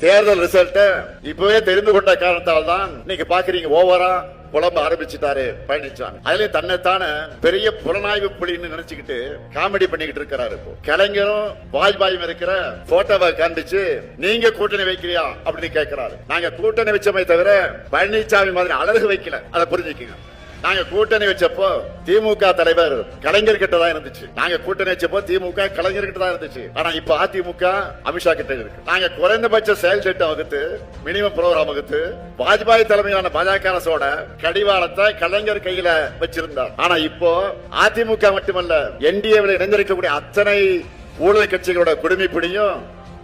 தேர்தல் ரிசல்ட் இப்பவே தெரிந்து கொண்ட காரணத்தால் தான் நீங்க பாக்குறீங்க ஓவரா குழம்ப ஆரம்பிச்சுட்டாரு பழனிசாமி. அதுல தன்னைத்தான பெரிய புலனாய்வு புலின்னு நினைச்சுக்கிட்டு காமெடி பண்ணிக்கிட்டு இருக்கிறாரு. கலைஞரும் வாஜ்பாயும் இருக்கிற போட்டோவை காண்பிச்சு நீங்க கூட்டணி வைக்கிறியா அப்படின்னு கேட்கிறாரு. நாங்க கூட்டணி வச்சமே தவிர பழனிசாமி மாதிரி அழகு வைக்கல, அதை புரிஞ்சுக்கீங்க. நாங்க கூட்டணி வச்சப்போ திமுக தலைவர் கலைஞர் கிட்ட தான் இருந்துச்சு. நாங்க கூட்டணி வச்சப்போ திமுக கலைஞர் கிட்ட தான் இருந்துச்சு. ஆனா இப்ப அதிமுக அமித்ஷா கிட்ட இருக்கு. நாங்க குறைந்தபட்ச செயல் திட்டம் வகுத்து மினிமம் ப்ரோகிராம் வகுத்து வாஜ்பாய் தலைமையிலான பாஜக அரசோட கடிவாளத்தை கலைஞர் கையில வச்சிருந்தார். ஆனா இப்போ அதிமுக மட்டுமல்ல, என்டிஏவில் இணைந்திருக்கக்கூடிய அத்தனை ஊழல் கட்சிகளோட குடுமிப்பிடியும்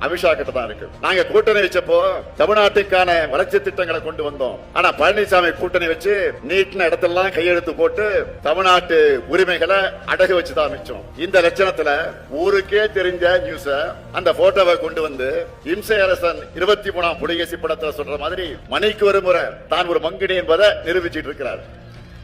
அமித்ஷா கிட்ட தான் இருக்கு. நாங்க கூட்டணி வச்சப்போ தமிழ்நாட்டுக்கான வளர்ச்சி திட்டங்களை கொண்டு வந்தோம். ஆனா பழனிசாமி கூட்டணி வச்சு நீட்டின இடத்தெல்லாம் கையெழுத்து போட்டு தமிழ்நாட்டு உரிமைகளை அடகு வச்சுதான் அமைச்சோம். இந்த லட்சணத்துல ஊருக்கே தெரிஞ்ச நியூஸ அந்த போட்டோவை கொண்டு வந்து இம்சை அரசன் 23ஆம் புலிகேசி படத்துல சொல்ற மாதிரி மணிக்கு ஒரு முறை தான் ஒரு மங்கிடி என்பதை நிரூபிச்சிட்டு இருக்கிறார்.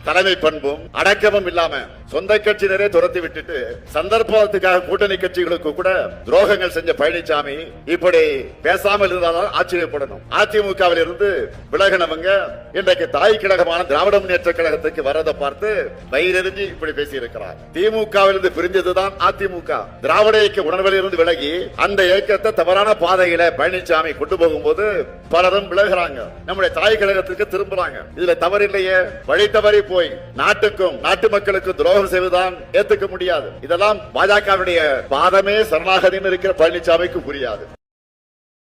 தலைமை பண்பும் அடக்கமும் இல்லாம சொந்த கட்சியினரே துரத்தி விட்டுட்டு சந்தர்ப்பத்துக்காக கூட்டணி கட்சிகளுக்கு கூட துரோகங்கள் செஞ்ச பழனிசாமி இப்படி பேசாமல் இருந்தாலும் ஆச்சரியப்படணும். அதிமுகவில் இருந்து விலகினவங்க இன்றைக்கு தாய் கழகமான திராவிட முன்னேற்ற கழகத்துக்கு வரதை பார்த்து வயிறெறிஞ்சி இப்படி பேசி இருக்கிறார். திமுகவில் இருந்து பிரிஞ்சதுதான் அதிமுக. திராவிட இயக்க உணர்வில் இருந்து விலகி அந்த இயக்கத்தை தவறான பாதையில பழனிசாமி கொண்டு போகும்போது பலரும் விலகிறாங்க, நம்முடைய தாய் கழகத்துக்கு திரும்புறாங்க. இதுல தவறில்லையே. வழி தவறி போய் நாட்டுக்கும் நாட்டு மக்களுக்கும் துரோகம் செய்வதுதான் ஏத்துக்க முடியாது. இதெல்லாம் பாஜகவுடைய பாதமே சரணாகதின்னு இருக்கிற பழனிசாமிக்கு புரியாது.